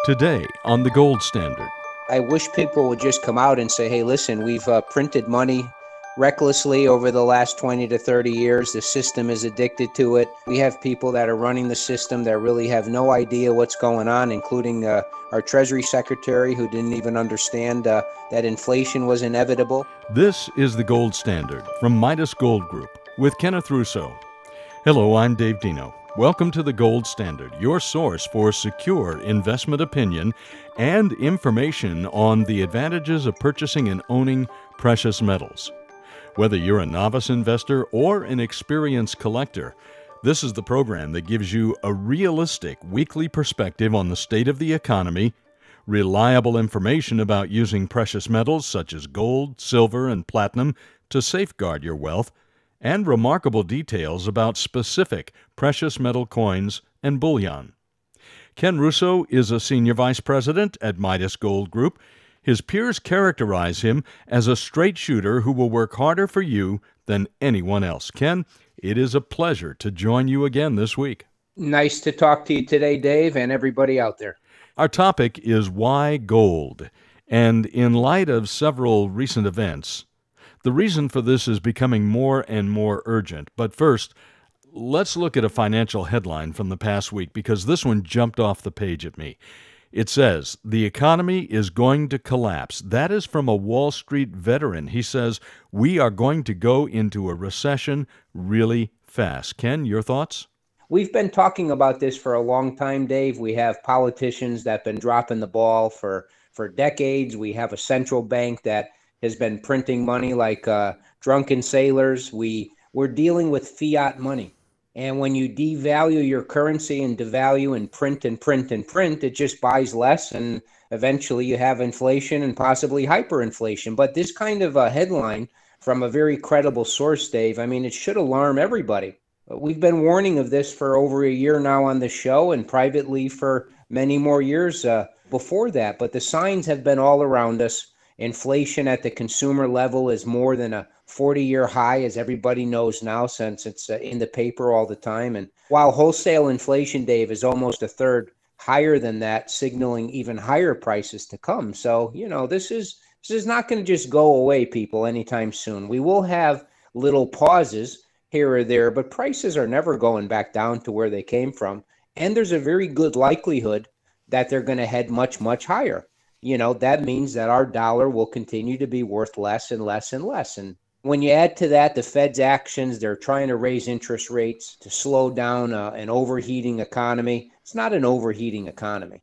Today on The Gold Standard. I wish people would just come out and say, hey, listen, we've printed money recklessly over the last 20 to 30 years. The system is addicted to it. We have people that are running the system that really have no idea what's going on, including our Treasury Secretary, who didn't even understand that inflation was inevitable. This is The Gold Standard from Midas Gold Group with Kenneth Russo. Hello, I'm Dave Dino. Welcome to The Gold Standard, your source for secure investment opinion and information on the advantages of purchasing and owning precious metals. Whether you're a novice investor or an experienced collector, this is the program that gives you a realistic weekly perspective on the state of the economy, reliable information about using precious metals such as gold, silver, and platinum to safeguard your wealth, and remarkable details about specific precious metal coins and bullion. Ken Russo is a senior vice president at Midas Gold Group. His peers characterize him as a straight shooter who will work harder for you than anyone else. Ken, it is a pleasure to join you again this week. Nice to talk to you today, Dave, and everybody out there. Our topic is why gold? And in light of several recent events, the reason for this is becoming more and more urgent. But first, let's look at a financial headline from the past week because this one jumped off the page at me. It says, the economy is going to collapse. That is from a Wall Street veteran. He says, we are going to go into a recession really fast. Ken, your thoughts? We've been talking about this for a long time, Dave. We have politicians that have been dropping the ball for decades. We have a central bank that has been printing money like drunken sailors. We're dealing with fiat money. And when you devalue your currency and devalue and print, it just buys less. And eventually you have inflation and possibly hyperinflation. But this kind of a headline from a very credible source, Dave, I mean, it should alarm everybody. We've been warning of this for over a year now on the show and privately for many more years before that. But the signs have been all around us. Inflation at the consumer level is more than a 40-year high, as everybody knows now, since it's in the paper all the time. And while wholesale inflation, Dave, is almost a third higher than that, signaling even higher prices to come. So, this is not going to just go away, people, anytime soon. We will have little pauses here or there, but prices are never going back down to where they came from. And there's a very good likelihood that they're going to head much, much higher. That means that our dollar will continue to be worth less and less and less. And when you add to that the Fed's actions, they're trying to raise interest rates to slow down an overheating economy. It's not an overheating economy.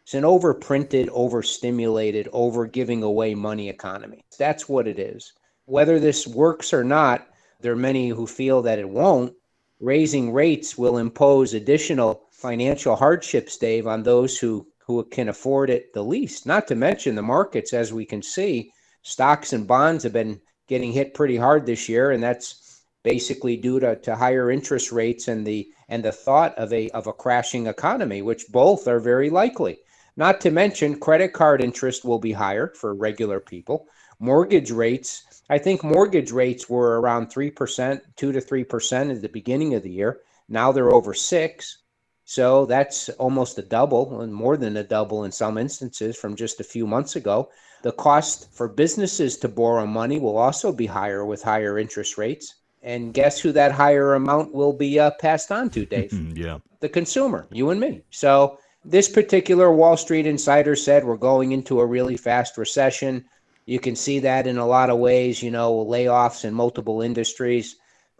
It's an overprinted, overstimulated, over-giving away money economy. That's what it is. Whether this works or not, there are many who feel that it won't. Raising rates will impose additional financial hardships, Dave, on those who can afford it the least. Not to mention the markets, as we can see, stocks and bonds have been getting hit pretty hard this year, and that's basically due to higher interest rates and the thought of a crashing economy, which both are very likely. Not to mention credit card interest will be higher for regular people. Mortgage rates, I think mortgage rates were around 3%, 2 to 3% at the beginning of the year. Now they're over 6%. So that's almost a double, and more than a double in some instances from just a few months ago. The cost for businesses to borrow money will also be higher with higher interest rates. And guess who that higher amount will be passed on to, Dave? Yeah. The consumer, you and me. So this particular Wall Street insider said we're going into a really fast recession. You can see that in a lot of ways, layoffs in multiple industries.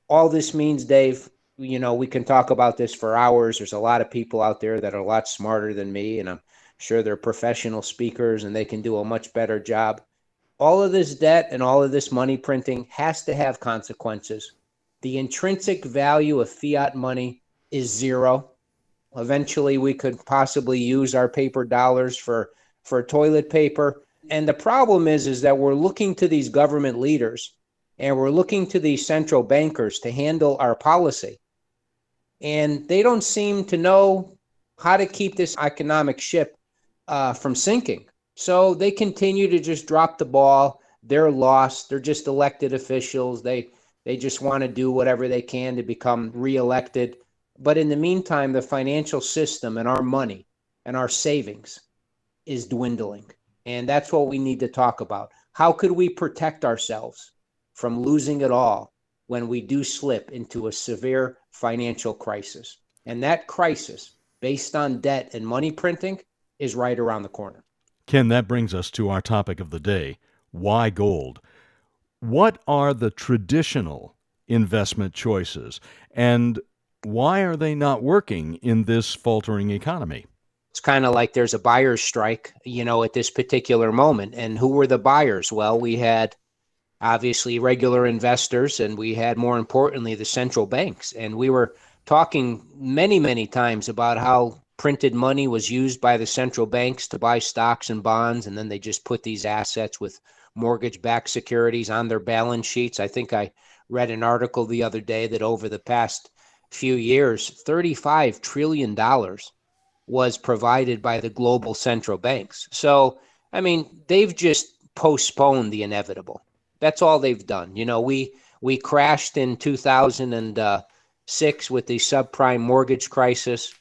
All this means, Dave, we can talk about this for hours. There's a lot of people out there that are a lot smarter than me, and I'm sure they're professional speakers and they can do a much better job. All of this debt and all of this money printing has to have consequences. The intrinsic value of fiat money is zero. Eventually, we could possibly use our paper dollars for toilet paper. And the problem is that we're looking to these government leaders and we're looking to these central bankers to handle our policy. And they don't seem to know how to keep this economic ship from sinking. So they continue to just drop the ball. They're lost. They're just elected officials. They just want to do whatever they can to become reelected. But in the meantime, the financial system and our money and our savings is dwindling. And that's what we need to talk about. How could we protect ourselves from losing it all when we do slip into a severe financial crisis? And that crisis, based on debt and money printing, is right around the corner. Ken, that brings us to our topic of the day. Why gold? What are the traditional investment choices, and why are they not working in this faltering economy? It's kind of like there's a buyer's strike, at this particular moment. And who were the buyers? Well, we had obviously regular investors, and we had, more importantly, the central banks. And we were talking many, many times about how printed money was used by the central banks to buy stocks and bonds, and then they just put these assets with mortgage-backed securities on their balance sheets. I think I read an article the other day that over the past few years, $35 trillion was provided by the global central banks. So, I mean, they've just postponed the inevitable. That's all they've done. We crashed in 2006 with the subprime mortgage crisis,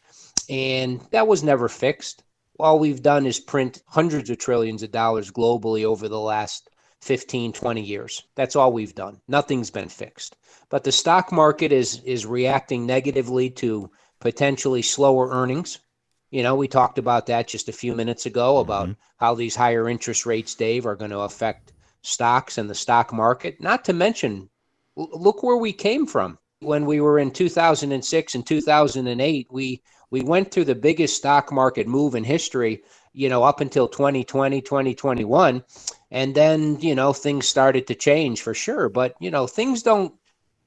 and that was never fixed. All we've done is print hundreds of trillions of dollars globally over the last 15, 20 years. That's all we've done. Nothing's been fixed. But the stock market is reacting negatively to potentially slower earnings. We talked about that just a few minutes ago about how these higher interest rates, Dave, are going to affect stocks and the stock market. Not to mention, look where we came from. When we were in 2006 and 2008, we went through the biggest stock market move in history, up until 2020, 2021. And then, things started to change for sure. But, things don't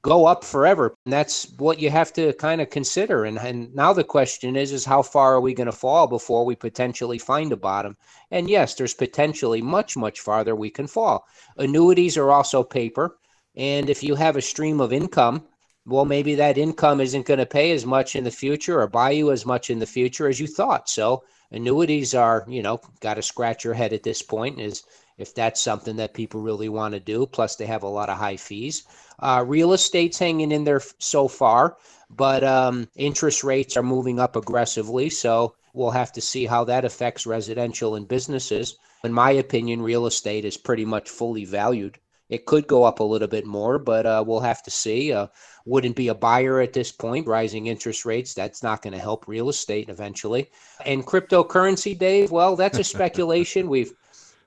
go up forever. And that's what you have to kind of consider. And now the question is how far are we going to fall before we potentially find a bottom? And yes, there's potentially much, much farther we can fall. Annuities are also paper. And if you have a stream of income, well, maybe that income isn't going to pay as much in the future or buy you as much in the future as you thought. So annuities are, got to scratch your head at this point, is if that's something that people really want to do. Plus, they have a lot of high fees. Real estate's hanging in there so far, but interest rates are moving up aggressively. So we'll have to see how that affects residential and businesses. In my opinion, real estate is pretty much fully valued. It could go up a little bit more, but we'll have to see. Wouldn't be a buyer at this point. Rising interest rates, that's not going to help real estate eventually. And cryptocurrency, Dave, well, that's a speculation. We've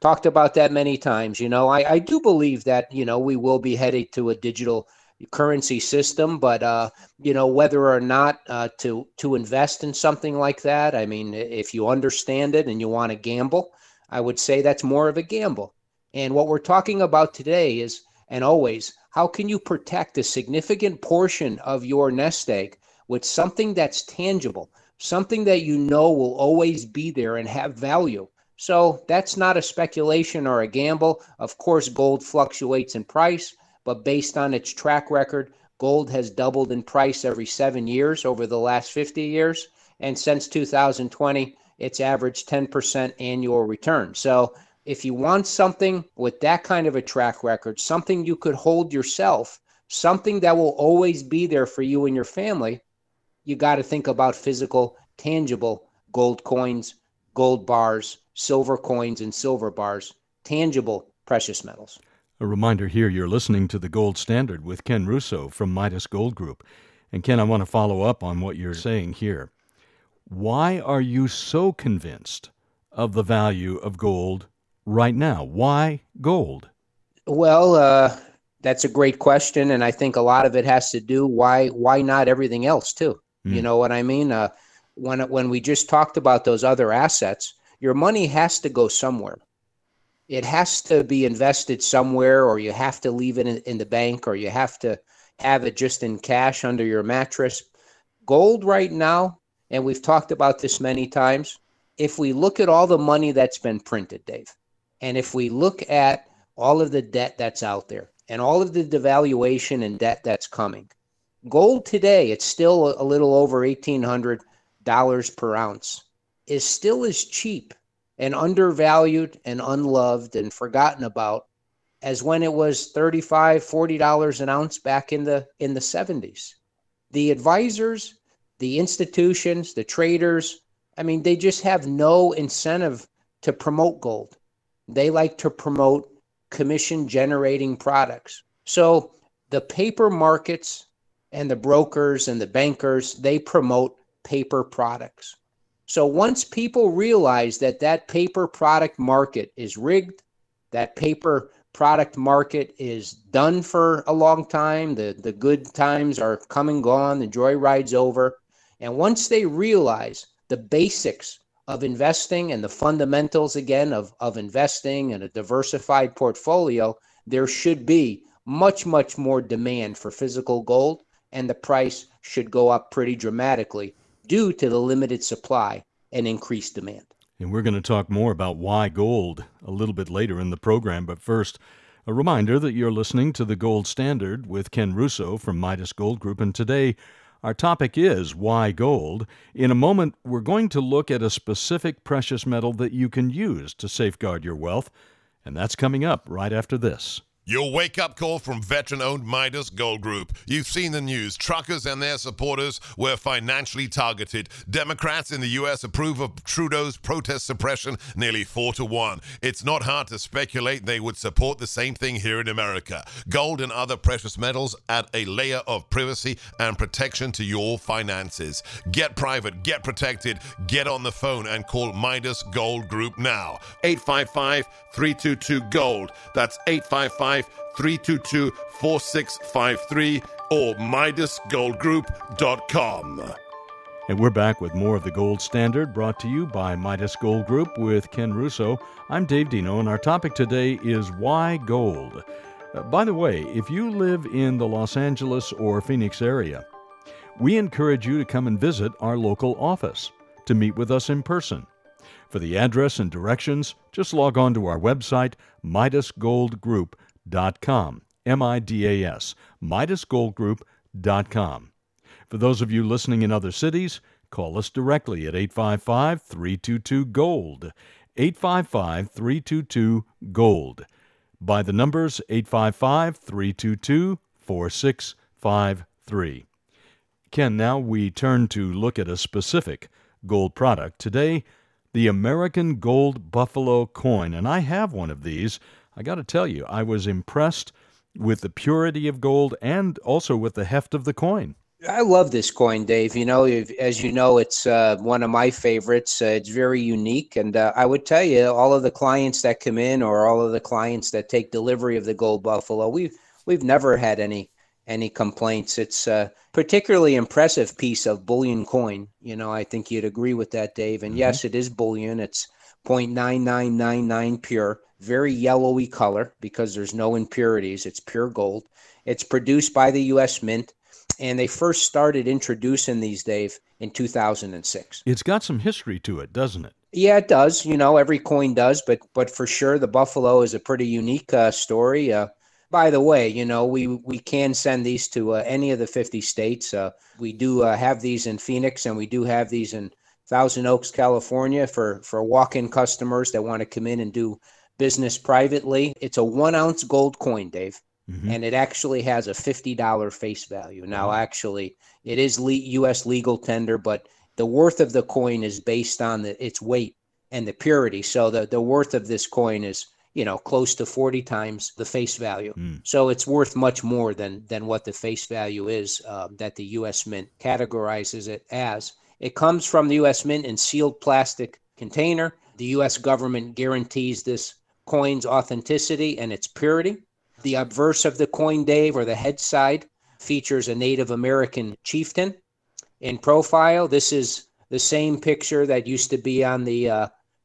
talked about that many times. I do believe that, we will be headed to a digital currency system, but, whether or not to invest in something like that, I mean, if you understand it and you want to gamble, I would say that's more of a gamble. And what we're talking about today is, and always, how can you protect a significant portion of your nest egg with something that's tangible, something that will always be there and have value? So that's not a speculation or a gamble. Of course, gold fluctuates in price, but based on its track record, gold has doubled in price every 7 years over the last 50 years. And since 2020, it's averaged 10% annual return. So if you want something with that kind of a track record, something you could hold yourself, something that will always be there for you and your family, you got to think about physical, tangible gold coins, gold bars, silver coins and silver bars, tangible precious metals. A reminder here, you're listening to The Gold Standard with Ken Russo from Midas Gold Group. And Ken, I want to follow up on what you're saying here. Why are you so convinced of the value of gold right now? Why gold? Well, that's a great question. And I think a lot of it has to do why not everything else too? You know what I mean? When we just talked about those other assets, your money has to go somewhere. It has to be invested somewhere, or you have to leave it in the bank, or you have to have it just in cash under your mattress. Gold right now, and we've talked about this many times, if we look at all the money that's been printed, Dave, and if we look at all of the debt that's out there and all of the devaluation and debt that's coming, gold today, it's still a little over $1,800 per ounce, is still as cheap and undervalued and unloved and forgotten about as when it was $35, $40 an ounce back in the 70s. The advisors, the institutions, the traders, I mean, they just have no incentive to promote gold. They like to promote commission generating products. So the paper markets and the brokers and the bankers, they promote paper products. So once people realize that that paper product market is rigged, that paper product market is done for a long time, the good times are come and gone, the joyride's over. And once they realize the basics of investing and the fundamentals again of investing and a diversified portfolio, there should be much, much more demand for physical gold, and the price should go up pretty dramatically due to the limited supply and increased demand. And we're going to talk more about why gold a little bit later in the program. But first, a reminder that you're listening to The Gold Standard with Ken Russo from Midas Gold Group. And today, our topic is why gold. In a moment, we're going to look at a specific precious metal that you can use to safeguard your wealth. And that's coming up right after this. Your wake-up call from veteran-owned Midas Gold Group. You've seen the news. Truckers and their supporters were financially targeted. Democrats in the U.S. approve of Trudeau's protest suppression nearly 4-1. It's not hard to speculate they would support the same thing here in America. Gold and other precious metals add a layer of privacy and protection to your finances. Get private, get protected, get on the phone and call Midas Gold Group now. 855-322-GOLD. That's 855-322-4653 or MidasGoldGroup.com. And we're back with more of The Gold Standard, brought to you by Midas Gold Group with Ken Russo. I'm Dave Dino, and our topic today is why gold. By the way, if you live in the Los Angeles or Phoenix area, we encourage you to come and visit our local office to meet with us in person. For the address and directions, just log on to our website, MidasGoldGroup.com, M-I-D-A-S, MidasGoldGroup.com. For those of you listening in other cities, call us directly at 855-322-GOLD, 855-322-GOLD. By the numbers 855-322-4653. Ken, now we turn to look at a specific gold product. Today, the American Gold Buffalo coin, and I have one of these. I got to tell you, I was impressed with the purity of gold and also with the heft of the coin. I love this coin, Dave. You know, as you know, it's one of my favorites. It's very unique, and I would tell you, all of the clients that come in, or all of the clients that take delivery of the Gold Buffalo, we've never had any complaints. It's a particularly impressive piece of bullion coin. You know, I think you'd agree with that, Dave. And yes, it is bullion. It's 0.9999 pure, very yellowy color because there's no impurities. It's pure gold. It's produced by the U.S. Mint, and they first started introducing these, Dave, in 2006. It's got some history to it, doesn't it? Yeah, it does. You know, every coin does, but for sure, the Buffalo is a pretty unique story. By the way, you know, we can send these to any of the 50 states. We do have these in Phoenix, and we do have these in Thousand Oaks, California, for walk-in customers that want to come in and do business privately. It's a 1-ounce gold coin, Dave, and it actually has a $50 face value. Now, actually, it is U.S. legal tender, but the worth of the coin is based on its weight and the purity. So the worth of this coin is, you know, close to 40 times the face value. So it's worth much more than what the face value is that the U.S. Mint categorizes it as. It comes from the U.S. Mint in sealed plastic container. The U.S. government guarantees this coin's authenticity and its purity. The obverse of the coin, Dave, or the head side, features a Native American chieftain in profile. This is the same picture that used to be on the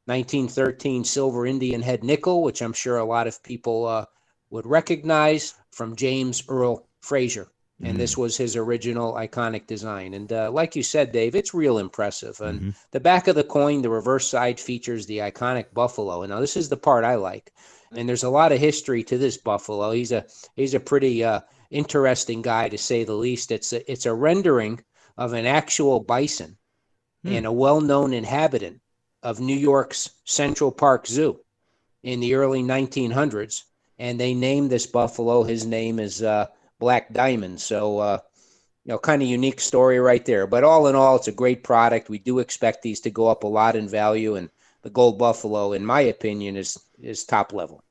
1913 silver Indian head nickel, which I'm sure a lot of people would recognize from James Earl Fraser. And this was his original iconic design. And like you said, Dave, it's real impressive. And the back of the coin, the reverse side, features the iconic buffalo. And now this is the part I like. And there's a lot of history to this buffalo. He's a pretty interesting guy, to say the least. It's a rendering of an actual bison and a well-known inhabitant of New York's Central Park Zoo in the early 1900s. And they named this buffalo, his name is Black Diamond. So, kind of unique story right there. But all in all, it's a great product. We do expect these to go up a lot in value. And the Gold Buffalo, in my opinion, is top level.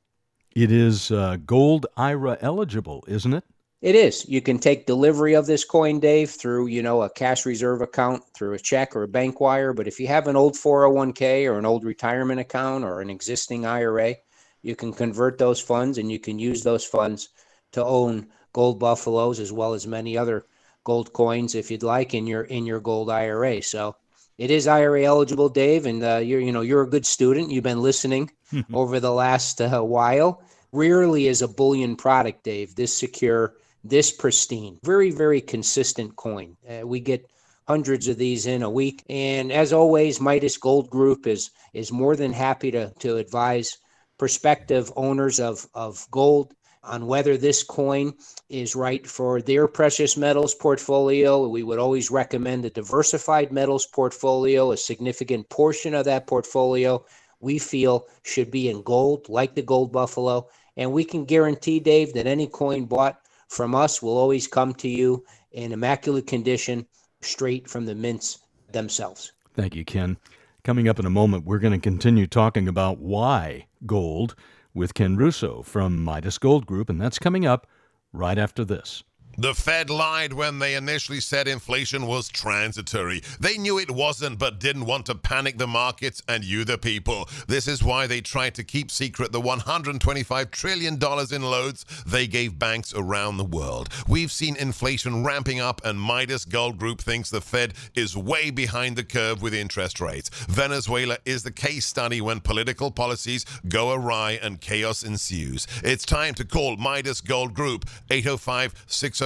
It is Gold IRA eligible, isn't it? It is. You can take delivery of this coin, Dave, through, a cash reserve account, through a check or a bank wire. But if you have an old 401k or an old retirement account or an existing IRA, you can convert those funds and you can use those funds to own Gold Buffaloes as well as many other gold coins if you'd like in your gold IRA. So it is IRA eligible, Dave, and you're a good student. You've been listening over the last while. Rarely is a bullion product, Dave, this secure, this pristine, very, very consistent coin. We get hundreds of these in a week. And as always, Midas Gold Group is more than happy to advise prospective owners of gold on whether this coin is right for their precious metals portfolio. We would always recommend a diversified metals portfolio. A significant portion of that portfolio we feel should be in gold, like the Gold Buffalo. And we can guarantee, Dave, that any coin bought from us will always come to you in immaculate condition, straight from the mints themselves. Thank you, Ken. Coming up in a moment, we're going to continue talking about why gold with Ken Russo from Midas Gold Group, and that's coming up right after this. The Fed lied when they initially said inflation was transitory. They knew it wasn't, but didn't want to panic the markets and you, the people. This is why they tried to keep secret the $125 trillion in loans they gave banks around the world. We've seen inflation ramping up, and Midas Gold Group thinks the Fed is way behind the curve with interest rates. Venezuela is the case study when political policies go awry and chaos ensues. It's time to call Midas Gold Group, 805-601-6000.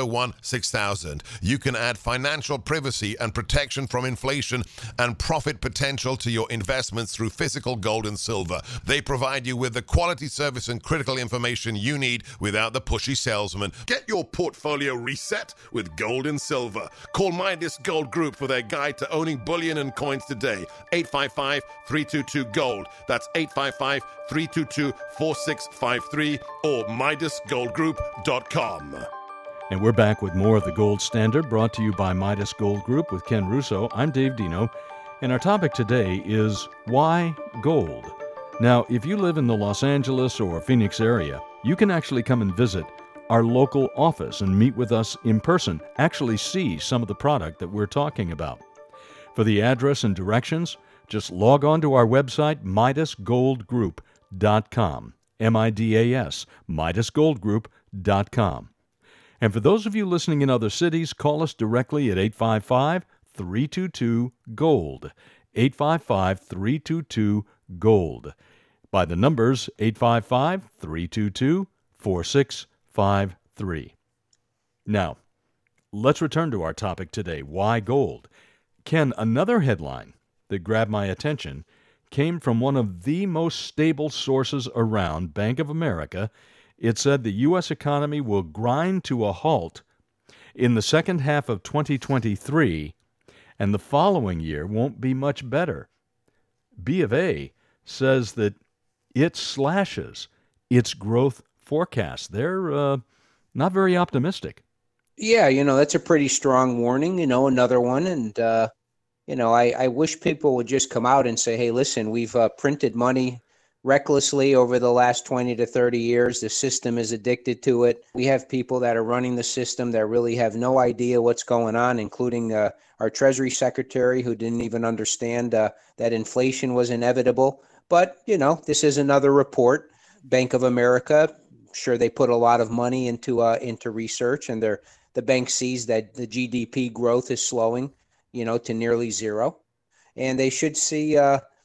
You can add financial privacy and protection from inflation and profit potential to your investments through physical gold and silver. They provide you with the quality service and critical information you need without the pushy salesman. Get your portfolio reset with gold and silver. Call Midas Gold Group for their guide to owning bullion and coins today. 855-322-GOLD. That's 855-322-4653 or MidasGoldGroup.com. And we're back with more of the Gold Standard, brought to you by Midas Gold Group with Ken Russo. I'm Dave Dino, and our topic today is why gold? Now, if you live in the Los Angeles or Phoenix area, you can actually come and visit our local office and meet with us in person, actually see some of the product that we're talking about. For the address and directions, just log on to our website, MidasGoldGroup.com, M-I-D-A-S, MidasGoldGroup.com. And for those of you listening in other cities, call us directly at 855-322-GOLD, 855-322-GOLD. By the numbers 855-322-4653. Now, let's return to our topic today, why gold? Ken, another headline that grabbed my attention came from one of the most stable sources around, Bank of America. It said the U.S. economy will grind to a halt in the second half of 2023, and the following year won't be much better. B of A says that it slashes its growth forecast. They're not very optimistic. Yeah, that's a pretty strong warning, another one. And, I wish people would just come out and say, hey, listen, we've printed money recklessly over the last 20 to 30 years. The system is addicted to it. We have people that are running the system that really have no idea what's going on, including our Treasury Secretary, who didn't even understand that inflation was inevitable. But, this is another report. Bank of America, sure, they put a lot of money into research, and the bank sees that the GDP growth is slowing, to nearly zero. And they should see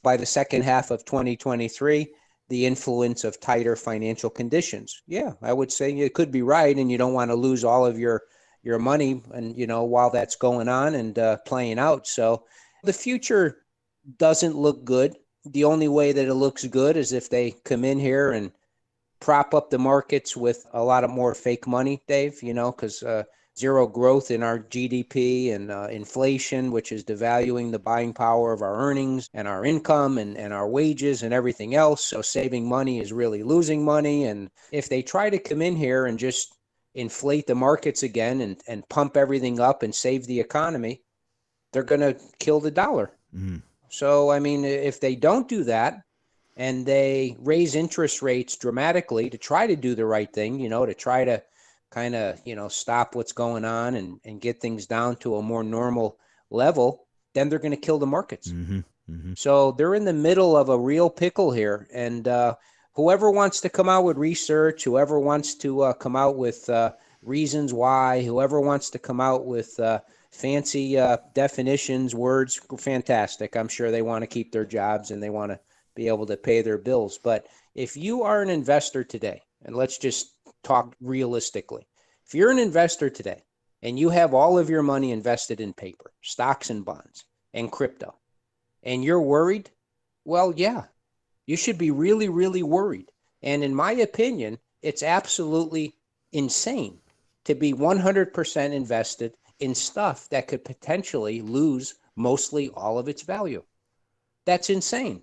by the second half of 2023, the influence of tighter financial conditions. Yeah, I would say you could be right, and you don't want to lose all of your money and, while that's going on and playing out. So the future doesn't look good. The only way that it looks good is if they come in here and prop up the markets with a lot of more fake money, Dave, because zero growth in our GDP and inflation, which is devaluing the buying power of our earnings and our income and our wages and everything else. So saving money is really losing money. And if they try to come in here and just inflate the markets again and pump everything up and save the economy, they're going to kill the dollar. So, I mean, if they don't do that and they raise interest rates dramatically to try to do the right thing, to try to kind of, stop what's going on and get things down to a more normal level, then they're going to kill the markets. Mm-hmm. Mm-hmm. So they're in the middle of a real pickle here. And whoever wants to come out with research, whoever wants to come out with reasons why, whoever wants to come out with fancy definitions, words, fantastic. I'm sure they want to keep their jobs and they want to be able to pay their bills. But if you are an investor today, and let's just talk realistically, if you're an investor today and you have all of your money invested in paper, stocks and bonds and crypto, and you're worried, well, yeah, you should be really, really worried. And in my opinion, it's absolutely insane to be 100% invested in stuff that could potentially lose mostly all of its value. That's insane.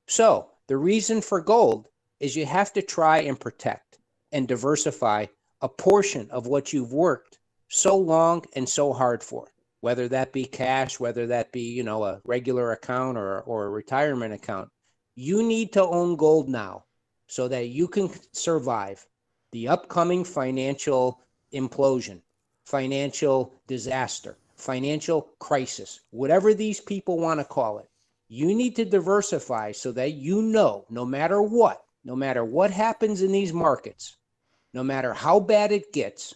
So the reason for gold is you have to try and protect and diversify a portion of what you've worked so long and so hard for, whether that be cash, whether that be, a regular account or a retirement account. You need to own gold now so that you can survive the upcoming financial implosion, financial disaster, financial crisis, whatever these people want to call it. You need to diversify so that no matter what happens in these markets, no matter how bad it gets,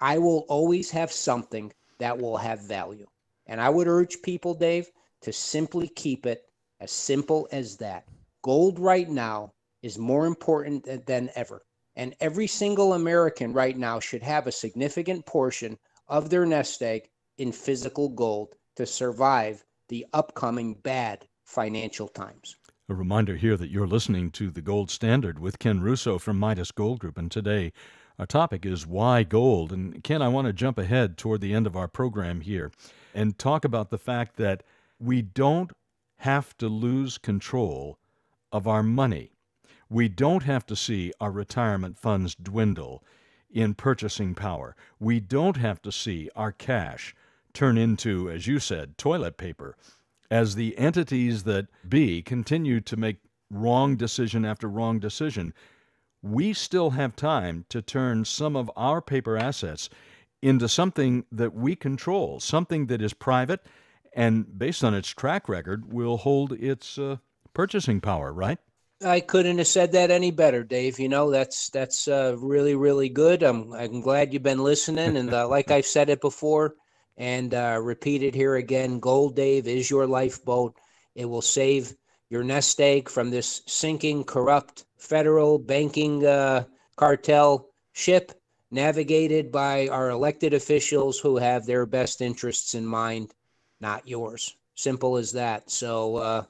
I will always have something that will have value. And I would urge people, Dave, to simply keep it as simple as that. Gold right now is more important than ever. And every single American right now should have a significant portion of their nest egg in physical gold to survive the upcoming bad financial times. A reminder here that you're listening to The Gold Standard with Ken Russo from Midas Gold Group, and today our topic is why gold. And Ken, I want to jump ahead toward the end of our program here and talk about the fact that we don't have to lose control of our money. We don't have to see our retirement funds dwindle in purchasing power. We don't have to see our cash turn into, as you said, toilet paper, as the entities that be continue to make wrong decision after wrong decision. We still have time to turn some of our paper assets into something that we control, something that is private and, based on its track record, will hold its purchasing power, right? I couldn't have said that any better, Dave. That's really, really good. I'm glad you've been listening. And like I've said it before and repeat it here again, gold, Dave, is your lifeboat. It will save your nest egg from this sinking, corrupt federal banking cartel ship navigated by our elected officials who have their best interests in mind, not yours. Simple as that. So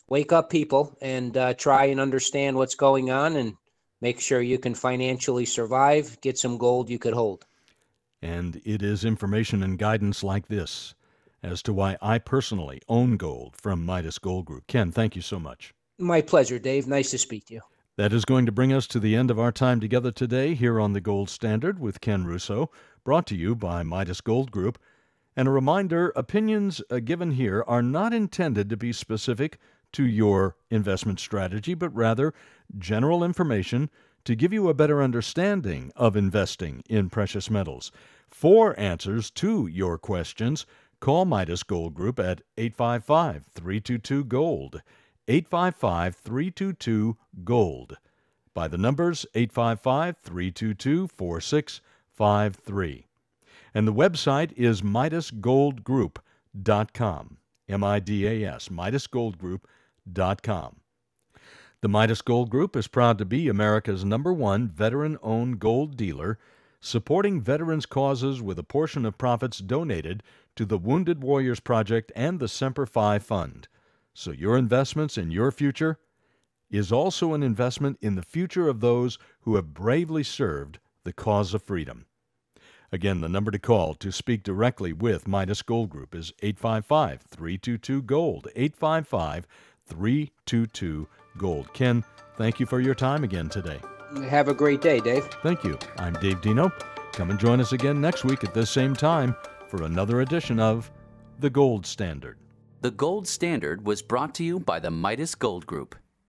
wake up, people, and try and understand what's going on and make sure you can financially survive, get some gold you could hold. And it is information and guidance like this as to why I personally own gold from Midas Gold Group. Ken, thank you so much. My pleasure, Dave. Nice to speak to you. That is going to bring us to the end of our time together today here on The Gold Standard with Ken Russo, brought to you by Midas Gold Group. And a reminder, opinions given here are not intended to be specific to your investment strategy, but rather general information to give you a better understanding of investing in precious metals. For answers to your questions, call Midas Gold Group at 855-322-GOLD, 855-322-GOLD. By the numbers 855-322-4653. And the website is MidasGoldGroup.com, M-I-D-A-S, MidasGoldGroup.com. The Midas Gold Group is proud to be America's #1 veteran-owned gold dealer, supporting veterans' causes with a portion of profits donated to the Wounded Warriors Project and the Semper Fi Fund. So your investments in your future is also an investment in the future of those who have bravely served the cause of freedom. Again, the number to call to speak directly with Midas Gold Group is 855-322-GOLD, 855-322-GOLD. Ken, thank you for your time again today. Have a great day, Dave. Thank you. I'm Dave Dino. Come and join us again next week at this same time for another edition of The Gold Standard. The Gold Standard was brought to you by the Midas Gold Group.